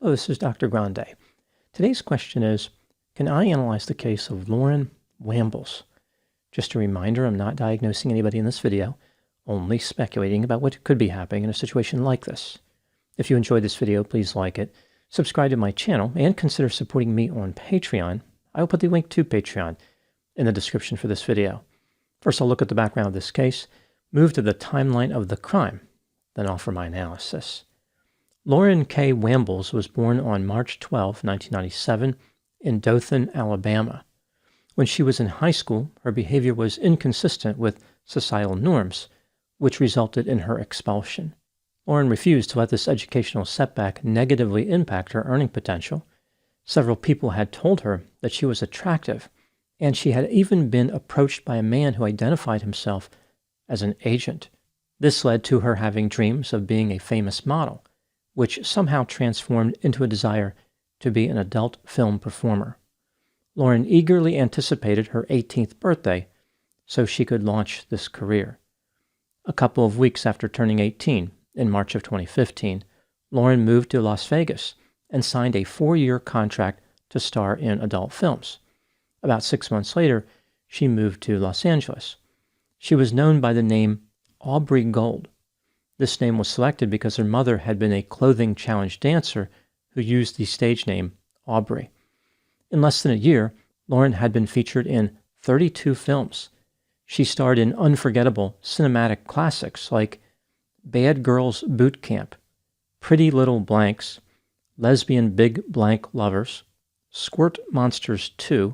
Hello, this is Dr. Grande. Today's question is, can I analyze the case of Lauren Wambles? Just a reminder, I'm not diagnosing anybody in this video, only speculating about what could be happening in a situation like this. If you enjoyed this video, please like it, subscribe to my channel, and consider supporting me on Patreon. I will put the link to Patreon in the description for this video. First, I'll look at the background of this case, move to the timeline of the crime, then offer my analysis. Lauren K. Wambles was born on March 12, 1997, in Dothan, Alabama. When she was in high school, her behavior was inconsistent with societal norms, which resulted in her expulsion. Lauren refused to let this educational setback negatively impact her earning potential. Several people had told her that she was attractive, and she had even been approached by a man who identified himself as an agent. This led to her having dreams of being a famous model, which somehow transformed into a desire to be an adult film performer. Lauren eagerly anticipated her 18th birthday so she could launch this career. A couple of weeks after turning 18, in March of 2015, Lauren moved to Las Vegas and signed a 4-year contract to star in adult films. About 6 months later, she moved to Los Angeles. She was known by the name Aubrey Gold. This name was selected because her mother had been a clothing challenge dancer who used the stage name Aubrey. In less than a year, Lauren had been featured in 32 films. She starred in unforgettable cinematic classics like Bad Girls Boot Camp, Pretty Little Blanks, Lesbian Big Blank Lovers, Squirt Monsters 2,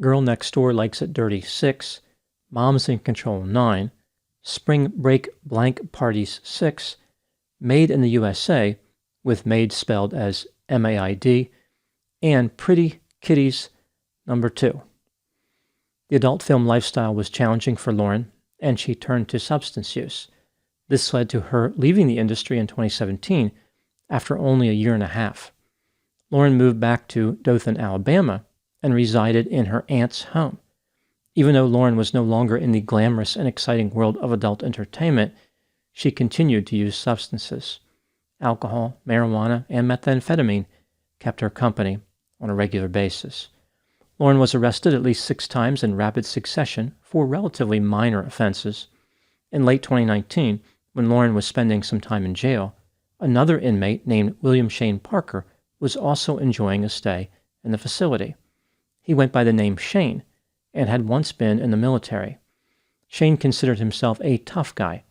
Girl Next Door Likes It Dirty 6, Moms in Control 9, Spring Break Blank Parties 6, Made in the USA, with Made spelled as M-A-I-D, and Pretty Kitties number 2. The adult film lifestyle was challenging for Lauren, and she turned to substance use. This led to her leaving the industry in 2017 after only a year and a half. Lauren moved back to Dothan, Alabama, and resided in her aunt's home. Even though Lauren was no longer in the glamorous and exciting world of adult entertainment, she continued to use substances. Alcohol, marijuana, and methamphetamine kept her company on a regular basis. Lauren was arrested at least 6 times in rapid succession for relatively minor offenses. In late 2019, when Lauren was spending some time in jail, another inmate named William Shane Parker was also enjoying a stay in the facility. He went by the name Shane and had once been in the military. Shane considered himself a tough guy.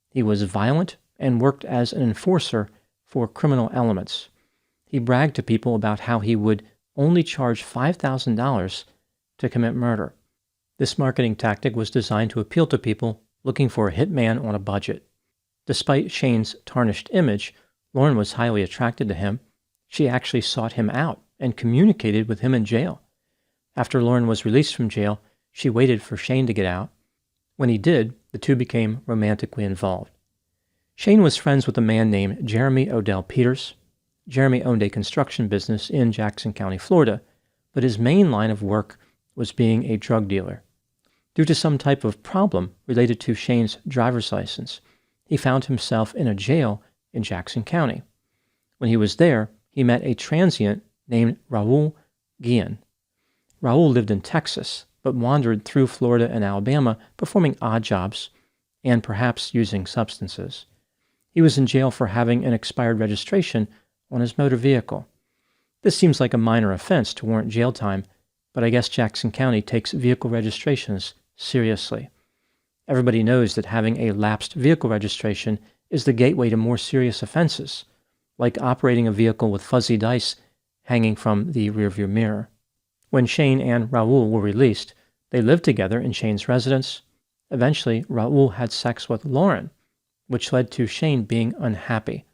He was violent and worked as an enforcer for criminal elements. He bragged to people about how he would only charge $5,000 to commit murder. This marketing tactic was designed to appeal to people looking for a hitman on a budget. Despite Shane's tarnished image, Lauren was highly attracted to him. She actually sought him out and communicated with him in jail. After Lauren was released from jail, she waited for Shane to get out. When he did, the two became romantically involved. Shane was friends with a man named Jeremy Odell Peters. Jeremy owned a construction business in Jackson County, Florida, but his main line of work was being a drug dealer. Due to some type of problem related to Shane's driver's license, he found himself in a jail in Jackson County. When he was there, he met a transient named Raul Guillen. Raul lived in Texas, but wandered through Florida and Alabama performing odd jobs and perhaps using substances. He was in jail for having an expired registration on his motor vehicle. This seems like a minor offense to warrant jail time, but I guess Jackson County takes vehicle registrations seriously. Everybody knows that having a lapsed vehicle registration is the gateway to more serious offenses, like operating a vehicle with fuzzy dice hanging from the rearview mirror. When Shane and Raul were released, they lived together in Shane's residence. Eventually, Raul had sex with Lauren, which led to Shane being unhappy.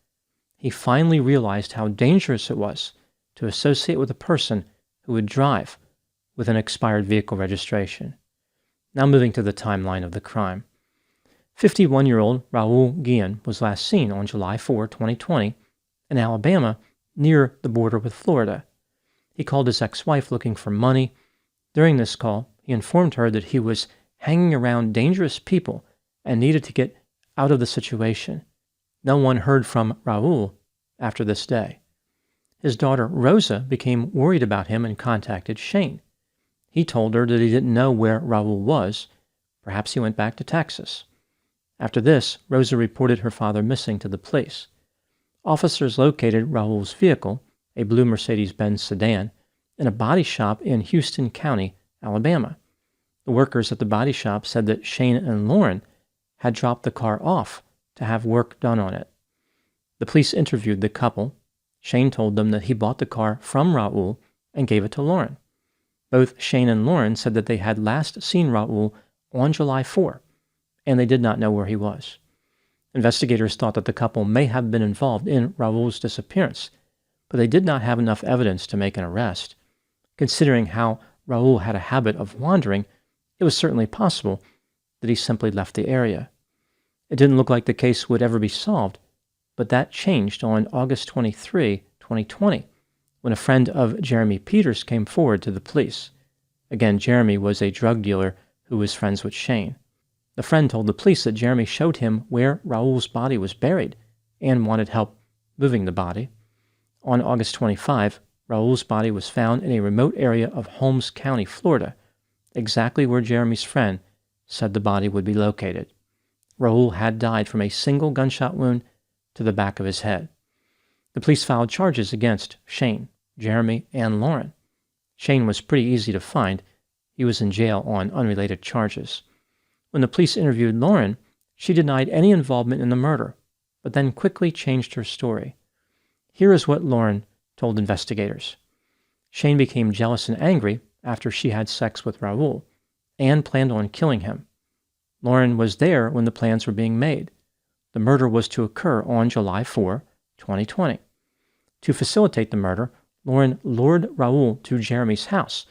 He finally realized how dangerous it was to associate with a person who would drive with an expired vehicle registration. Now moving to the timeline of the crime. 51-year-old Raul Guillen was last seen on July 4, 2020, in Alabama near the border with Florida. He called his ex-wife looking for money. During this call, he informed her that he was hanging around dangerous people and needed to get out of the situation. No one heard from Raul after this day. His daughter Rosa became worried about him and contacted Shane. He told her that he didn't know where Raul was. Perhaps he went back to Texas. After this, Rosa reported her father missing to the police. Officers located Raul's vehicle, a blue Mercedes-Benz sedan, in a body shop in Houston County, Alabama. The workers at the body shop said that Shane and Lauren had dropped the car off to have work done on it. The police interviewed the couple. Shane told them that he bought the car from Raul and gave it to Lauren. Both Shane and Lauren said that they had last seen Raul on July 4, and they did not know where he was. Investigators thought that the couple may have been involved in Raul's disappearance, but they did not have enough evidence to make an arrest. Considering how Raul had a habit of wandering, it was certainly possible that he simply left the area. It didn't look like the case would ever be solved, but that changed on August 23, 2020, when a friend of Jeremy Peters came forward to the police. Again, Jeremy was a drug dealer who was friends with Shane. The friend told the police that Jeremy showed him where Raul's body was buried and wanted help moving the body. On August 25, Raul's body was found in a remote area of Holmes County, Florida, exactly where Jeremy's friend said the body would be located. Raul had died from a single gunshot wound to the back of his head. The police filed charges against Shane, Jeremy, and Lauren. Shane was pretty easy to find. He was in jail on unrelated charges. When the police interviewed Lauren, she denied any involvement in the murder, but then quickly changed her story. Here is what Lauren told investigators. Shane became jealous and angry after she had sex with Raul and planned on killing him. Lauren was there when the plans were being made. The murder was to occur on July 4, 2020. To facilitate the murder, Lauren lured Raul to Jeremy's house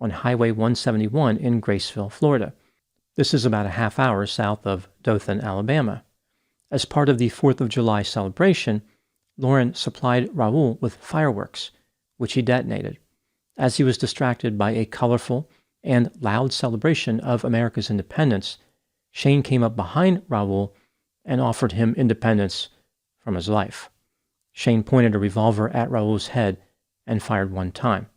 on Highway 171 in Graceville, Florida. This is about a half hour south of Dothan, Alabama. As part of the 4th of July celebration, Lauren supplied Raul with fireworks, which he detonated. As he was distracted by a colorful and loud celebration of America's independence, Shane came up behind Raul and offered him independence from his life. Shane pointed a revolver at Raul's head and fired one time.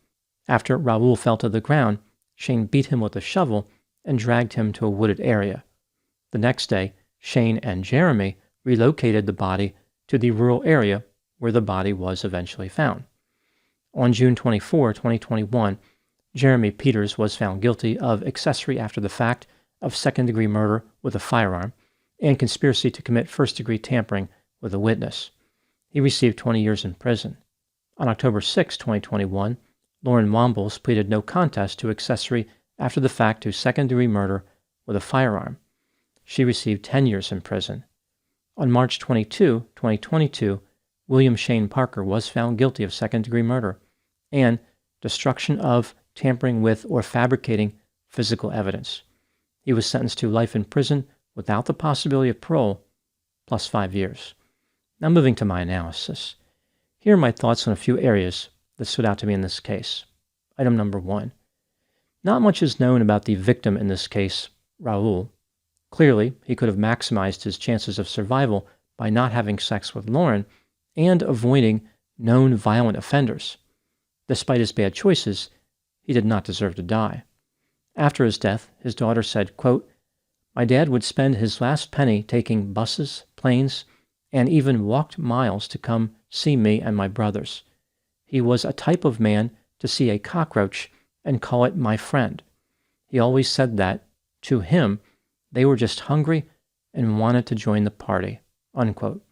After Raul fell to the ground, Shane beat him with a shovel and dragged him to a wooded area. The next day, Shane and Jeremy relocated the body to the rural area where the body was eventually found. On June 24, 2021, Jeremy Peters was found guilty of accessory after the fact of second-degree murder with a firearm and conspiracy to commit first-degree tampering with a witness. He received 20 years in prison. On October 6, 2021, Lauren Wambles pleaded no contest to accessory after the fact to second-degree murder with a firearm. She received 10 years in prison. On March 22, 2022, William Shane Parker was found guilty of second-degree murder and destruction of, tampering with, or fabricating physical evidence. He was sentenced to life in prison without the possibility of parole, plus 5 years. Now moving to my analysis. Here are my thoughts on a few areas that stood out to me in this case. Item number 1. Not much is known about the victim in this case, Raul. Clearly, he could have maximized his chances of survival by not having sex with Lauren and avoiding known violent offenders. Despite his bad choices, he did not deserve to die. After his death, his daughter said, quote, "My dad would spend his last penny taking buses, planes, and even walked miles to come see me and my brothers. He was a type of man to see a cockroach and call it my friend. He always said that, to him, they were just hungry and wanted to join the party." Unquote.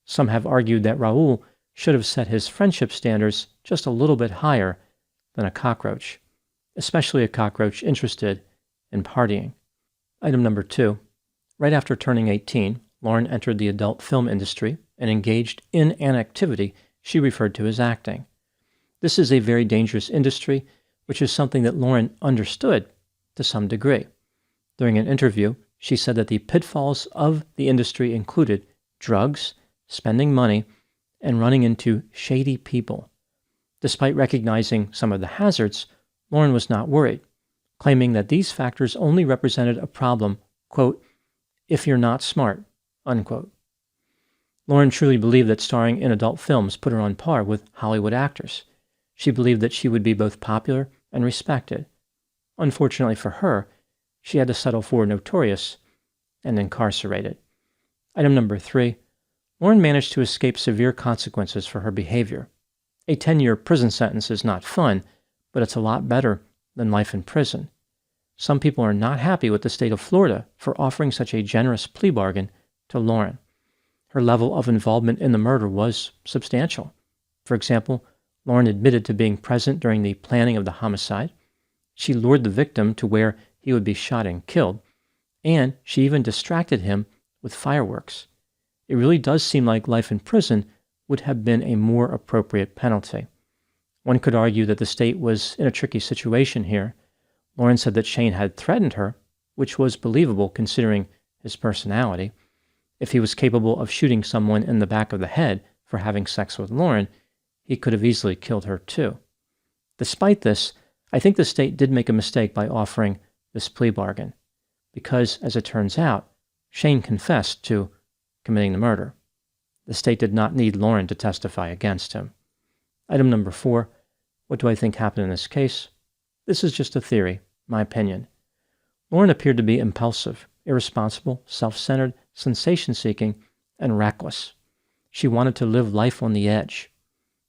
Some have argued that Raul should have set his friendship standards just a little bit higher than a cockroach, especially a cockroach interested in partying. Item number 2. Right after turning 18, Lauren entered the adult film industry and engaged in an activity she referred to as acting. This is a very dangerous industry, which is something that Lauren understood to some degree. During an interview, she said that the pitfalls of the industry included drugs, spending money, and running into shady people. Despite recognizing some of the hazards, Lauren was not worried, claiming that these factors only represented a problem, quote, "if you're not smart," unquote. Lauren truly believed that starring in adult films put her on par with Hollywood actors. She believed that she would be both popular and respected. Unfortunately for her, she had to settle for notorious and incarcerated. Item number 3. Lauren managed to escape severe consequences for her behavior. A 10-year prison sentence is not fun, but it's a lot better than life in prison. Some people are not happy with the state of Florida for offering such a generous plea bargain to Lauren. Her level of involvement in the murder was substantial. For example, Lauren admitted to being present during the planning of the homicide. She lured the victim to where he would be shot and killed, and she even distracted him with fireworks. It really does seem like life in prison would have been a more appropriate penalty. One could argue that the state was in a tricky situation here. Lauren said that Shane had threatened her, which was believable considering his personality. If he was capable of shooting someone in the back of the head for having sex with Lauren, he could have easily killed her too. Despite this, I think the state did make a mistake by offering this plea bargain, because, as it turns out, Shane confessed to committing the murder. The state did not need Lauren to testify against him. Item number 4. What do I think happened in this case? This is just a theory, my opinion. Lauren appeared to be impulsive, irresponsible, self-centered, sensation-seeking, and reckless. She wanted to live life on the edge.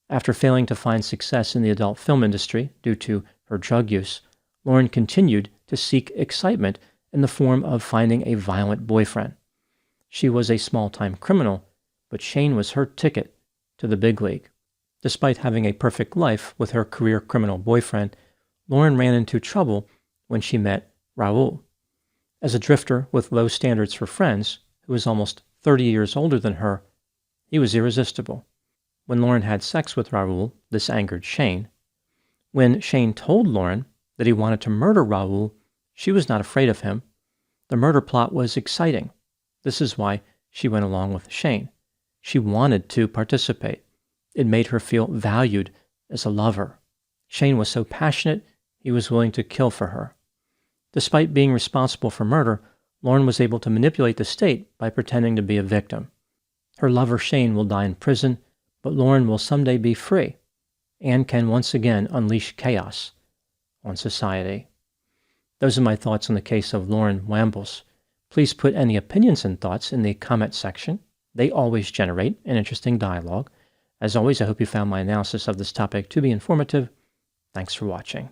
After failing to find success in the adult film industry due to her drug use, Lauren continued to seek excitement in the form of finding a violent boyfriend. She was a small-time criminal, but Shane was her ticket to the big league. Despite having a perfect life with her career criminal boyfriend, Lauren ran into trouble when she met Raul. As a drifter with low standards for friends, who was almost 30 years older than her, he was irresistible. When Lauren had sex with Raul, this angered Shane. When Shane told Lauren that he wanted to murder Raul, she was not afraid of him. The murder plot was exciting. This is why she went along with Shane. She wanted to participate. It made her feel valued as a lover. Shane was so passionate, he was willing to kill for her. Despite being responsible for murder, Lauren was able to manipulate the state by pretending to be a victim. Her lover Shane will die in prison, but Lauren will someday be free and can once again unleash chaos on society. Those are my thoughts on the case of Lauren Wambles. Please put any opinions and thoughts in the comment section. They always generate an interesting dialogue. As always, I hope you found my analysis of this topic to be informative. Thanks for watching.